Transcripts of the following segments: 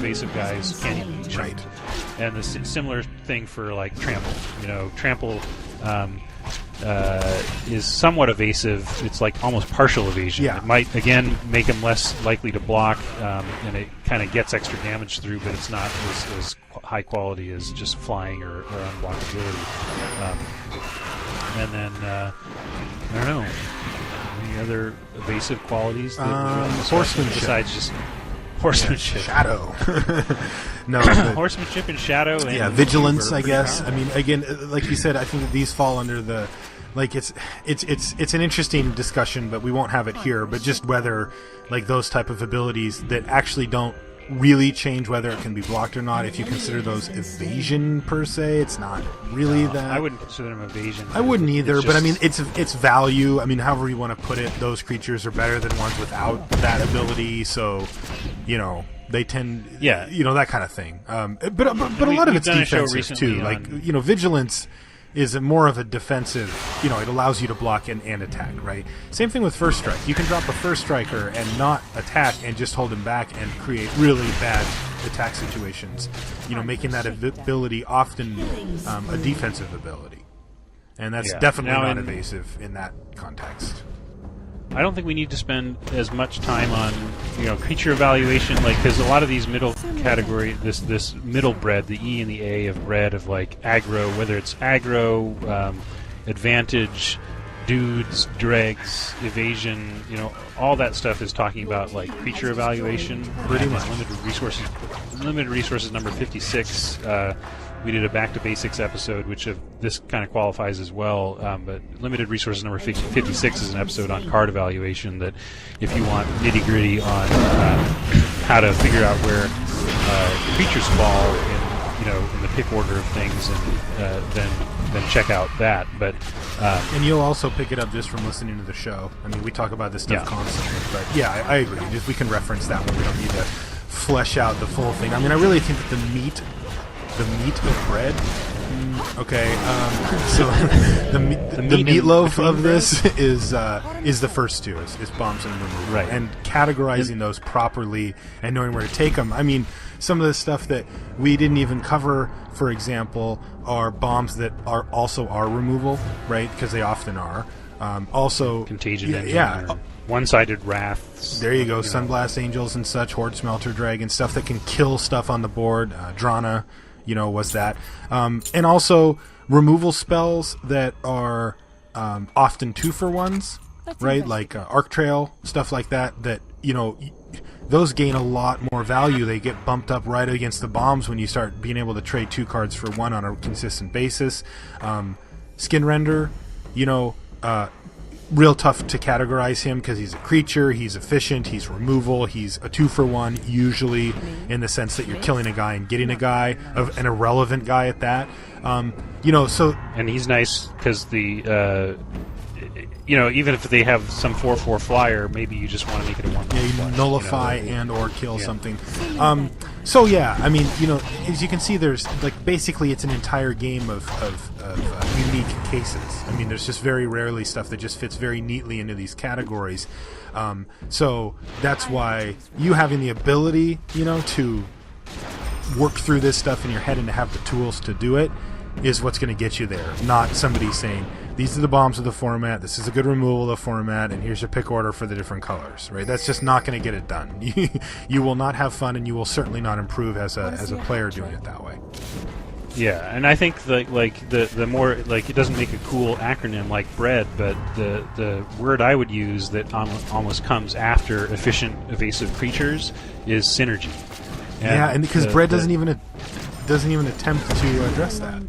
evasive guys can't even be jumped. And the similar thing for like trample. Trample is somewhat evasive. It's like almost partial evasion. Yeah. It might again make them less likely to block, and it kind of gets extra damage through, but it's not as high quality as just flying or unblockability. And then I don't know, any other evasive qualities that horsemanship besides just horsemanship. Shadow. No, horsemanship and shadow. And vigilance. I guess. I mean, again, like you said, I think that these fall under the. Like it's an interesting discussion, but we won't have it here. But just whether like those type of abilities that actually don't really change whether it can be blocked or not. If you consider those evasion per se, it's not really that. I wouldn't consider them evasion. I wouldn't either, but I mean, it's value. I mean, however you want to put it, those creatures are better than ones without that ability. So, they tend, that kind of thing. But a lot of it's defensive too. Like vigilance is more of a defensive, it allows you to block and attack, right? Same thing with first strike. You can drop a first striker and not attack and just hold him back and create really bad attack situations, making that ability often a defensive ability. And that's definitely not evasive in that context. I don't think we need to spend as much time on creature evaluation, because a lot of these middle category, this middle bread, the E and the A of bread of like aggro, whether it's aggro, advantage, dudes, dregs, evasion, all that stuff is talking about like creature evaluation. Pretty much. Limited resources number 56. We did a Back to Basics episode, which this kind of qualifies as well. But Limited Resources number 56 is an episode on card evaluation. That if you want nitty gritty on how to figure out where creatures fall in the pick order of things, and then check out that. But and you'll also pick it up just from listening to the show. I mean, we talk about this stuff constantly. But yeah, I agree. Just we can reference that one. We don't need to flesh out the full thing. I mean, I really think that the meat of bread. Okay, so the meatloaf of this is the first two is bombs and removal, right? And categorizing those properly and knowing where to take them. I mean, some of the stuff that we didn't even cover, for example, are bombs that are also removal, right? Because they often are. Also, Contagion Engine, one-sided wraths. There you go, Sunblast Angels and such, Horde Smelter Dragon, stuff that can kill stuff on the board. Drana. Was that. And also removal spells that are often 2-for-1s, right? Like Arc Trail, stuff like that, those gain a lot more value. They get bumped up right against the bombs when you start being able to trade 2 cards for 1 on a consistent basis. Skin Render, real tough to categorize him because he's a creature, he's efficient, he's removal, he's a 2-for-1 usually, in the sense that you're killing a guy and getting a guy, an irrelevant guy at that. So and he's nice because the even if they have some 4/4 flyer, maybe you just want to make it a 1/1. Yeah, you nullify and or kill something. So yeah, I mean, as you can see, there's basically it's an entire game of unique cases. I mean, there's just very rarely stuff that just fits very neatly into these categories. So that's why you having the ability, to work through this stuff in your head and to have the tools to do it is what's going to get you there. Not somebody saying, these are the bombs of the format, this is a good removal of the format, and here's your pick order for the different colors, right? That's just not going to get it done. You will not have fun, and you will certainly not improve as a player doing it that way. Yeah, and I think the more it doesn't make a cool acronym like bread, but the word I would use that almost comes after efficient evasive creatures is synergy. And because bread doesn't even attempt to address that.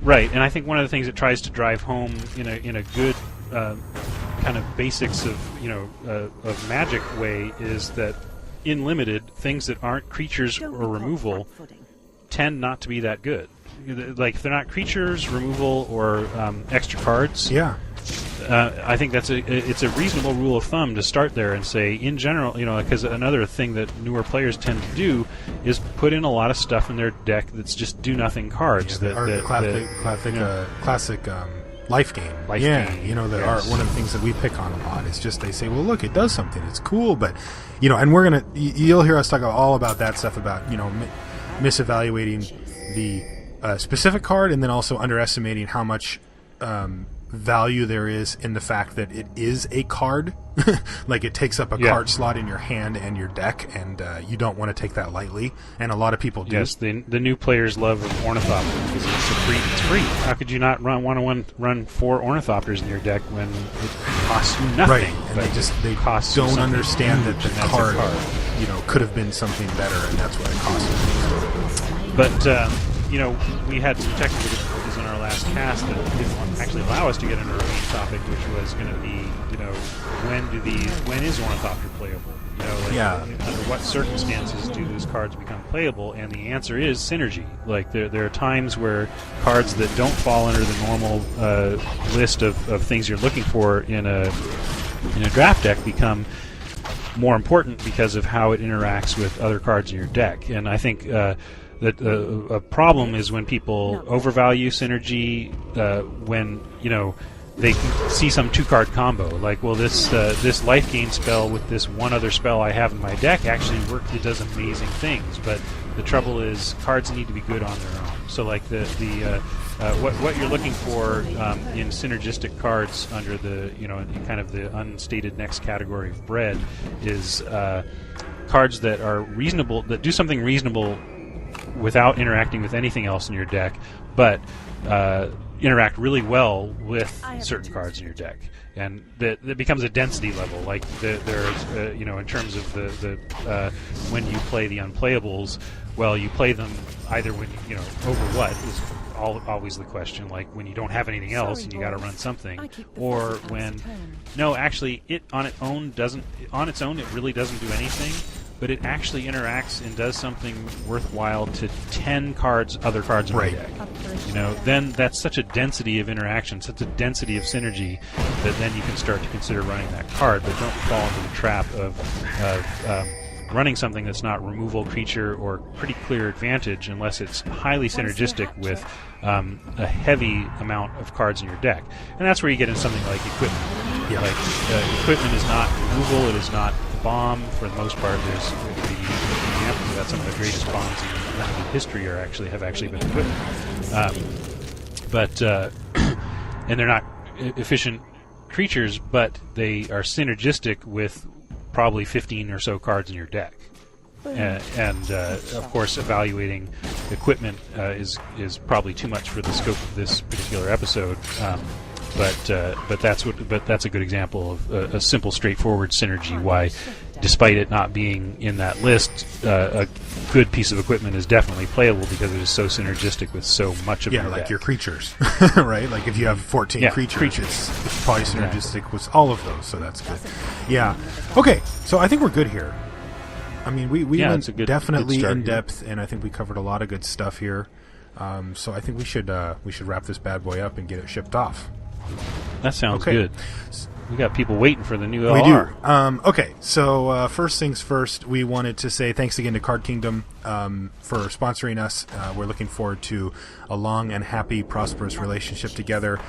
Right, and I think one of the things it tries to drive home in a good kind of basics of Magic way is that in Limited, things that aren't creatures or removal tend not to be that good. Like if they're not creatures, removal, or extra cards. Yeah. I think it's a reasonable rule of thumb to start there and say, in general, because another thing that newer players tend to do is put in a lot of stuff in their deck that's just do nothing cards. Classic life gain. Gain, you know, yes. one of the things that we pick on a lot is just they say, well, look, it does something, it's cool, but you know, and we're gonna you'll hear us talk all about that stuff about, you know, misevaluating the specific card, and then also underestimating how much value there is in the fact that it is a card. Like it takes up a card slot in your hand and your deck, and you don't want to take that lightly, and a lot of people do. Yes, the new players love Ornithopter because it's free. How could you not run 4 Ornithopters in your deck when it costs you nothing? Right, and they don't understand that the card, you know, could have been something better, and that's what it costs you. But you know, we had some technical difficulties in our last cast that didn't actually allow us to get into our main topic, which was going to be, you know, when is Ornithopter playable? You know, like, under what circumstances do these cards become playable? And the answer is synergy. Like there are times where cards that don't fall under the normal list of things you're looking for in a draft deck become more important because of how it interacts with other cards in your deck. And I think that a problem is when people overvalue synergy, when, you know, they see some 2-card combo, like, well, this life gain spell with this one other spell I have in my deck actually works. It does amazing things, but the trouble is cards need to be good on their own. So, like what you're looking for in synergistic cards under the, you know, in kind of the unstated next category of bread is cards that are reasonable, that do something reasonable without interacting with anything else in your deck, but interact really well with certain cards in your deck, and that becomes a density level. Like there's you know, in terms of the when you play the unplayables, well, you play them either when you know, over what is always the question, like when you don't have anything else and you got to run something, or when no, actually it on its own it really doesn't do anything, but it actually interacts and does something worthwhile to 10 other cards in your deck. You know, then that's such a density of interaction, such a density of synergy, that then you can start to consider running that card, but don't fall into the trap of running something that's not removal, creature, or pretty clear advantage unless it's highly synergistic with a heavy amount of cards in your deck. And that's where you get into something like equipment. Yeah. Like equipment is not removal, it is not bomb for the most part. There's the examples of that. Some of the greatest bombs in limited history have actually been equipment, and they're not efficient creatures, but they are synergistic with probably 15 or so cards in your deck. And of course, evaluating equipment is probably too much for the scope of this particular episode. But that's a good example of a simple, straightforward synergy. Why, despite it not being in that list, a good piece of equipment is definitely playable because it is so synergistic with so much of your like deck. your creatures, right? Like if you have 14 creatures, it's probably synergistic with all of those, so that's good. Yeah. Okay, so I think we're good here. I mean, we went definitely in depth, and I think we covered a lot of good stuff here. So I think we should wrap this bad boy up and get it shipped off. That sounds good. We got people waiting for the new LR. We do. Okay, so first things first, we wanted to say thanks again to Card Kingdom for sponsoring us. We're looking forward to a long and happy, prosperous relationship together.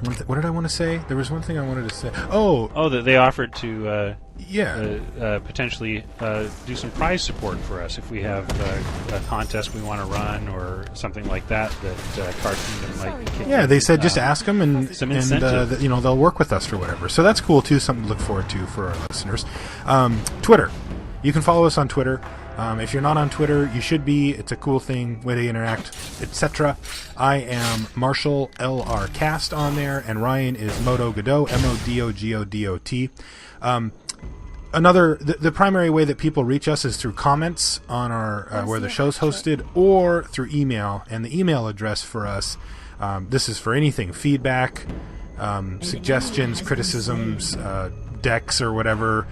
What did I want to say? There was one thing I wanted to say. That they offered to potentially do some prize support for us if we have a contest we want to run or something like that Card Kingdom might kick in. They said just ask them and some incentive. they'll work with us or whatever. So that's cool too, something to look forward to for our listeners. Twitter. You can follow us on Twitter. If you're not on Twitter, you should be. It's a cool thing, way to interact, etc. I am Marshall LR Cast on there, and Ryan is Modo Godot, MODOGODOT. The primary way that people reach us is through comments on our where the show's hosted, or through email. And the email address for us, this is for anything, feedback, suggestions, criticisms, decks or whatever.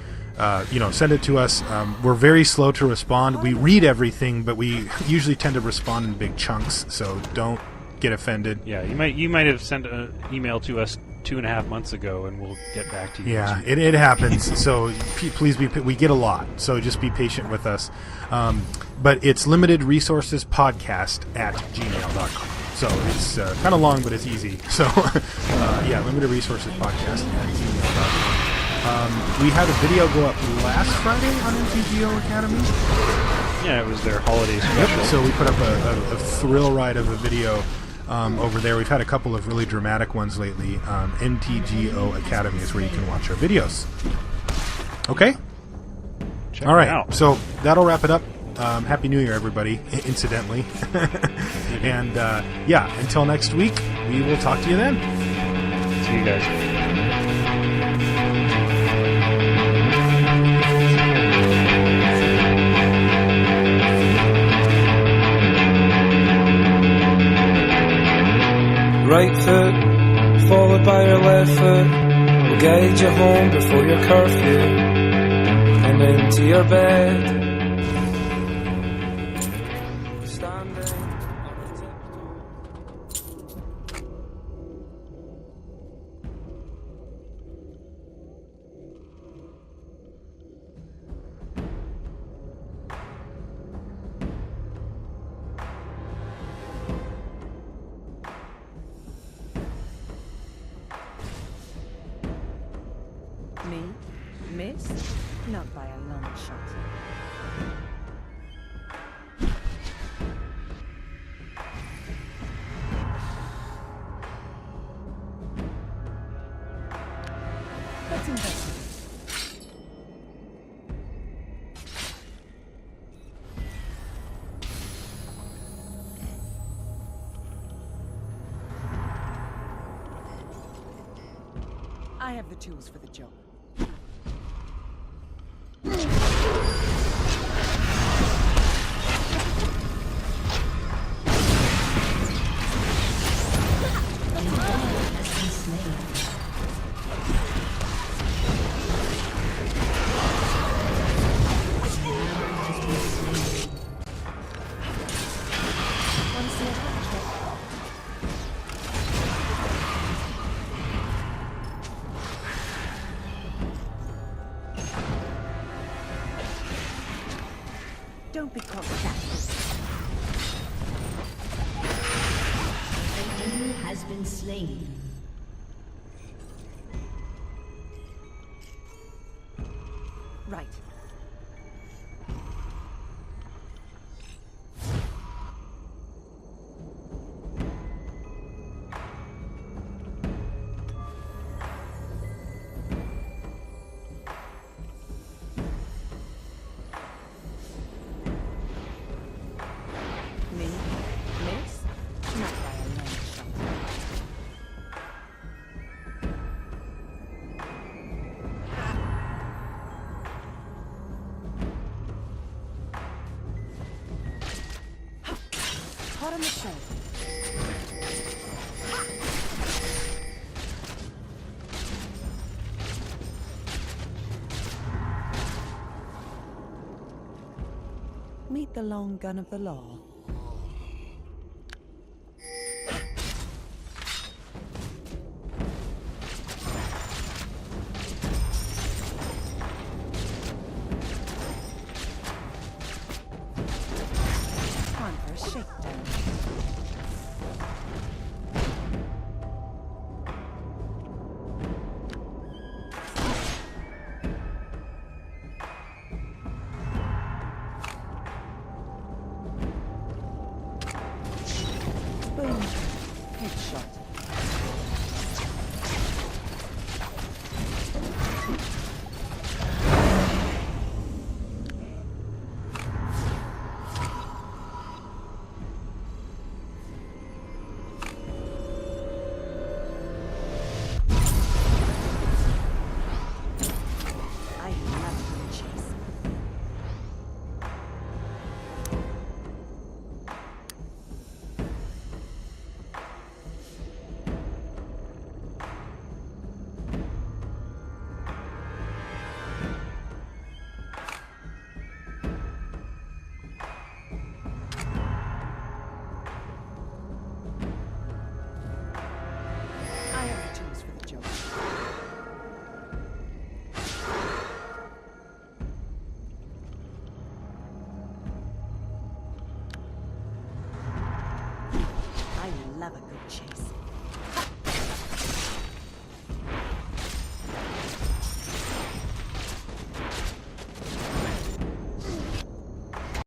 Send it to us. We're very slow to respond. We read everything, but we usually tend to respond in big chunks, so don't get offended. Yeah, you might have sent an email to us 2.5 months ago, and we'll get back to you. Yeah, it happens. So please we get a lot, so just be patient with us. But it's limitedresourcespodcast@gmail.com. So it's kind of long, but it's easy. So yeah, Limited Resources Podcast at gmail.com. We had a video go up last Friday on MTGO Academy. Yeah, it was their holiday special. Yep. So we put up a thrill ride of a video over there. We've had a couple of really dramatic ones lately. MTGO Academy is where you can watch our videos. Okay? Check All it right. out. So that'll wrap it up. Happy New Year, everybody, incidentally. And yeah, until next week, we will talk to you then. See you guys. Right foot, followed by your left foot, will guide you home before your curfew, and into your bed. Standing on a tiptoe. Me? Miss? Not by a long shot. Let's investigate. I have the tools for the job. Want to see a trick? Don't be caught flat-footed. An enemy has been slain. Right. Me? Miss? Not by a long shot. Hot on the trail. Meet the long gun of the law. Time for a shakedown. Boom. Headshot. have a good chase.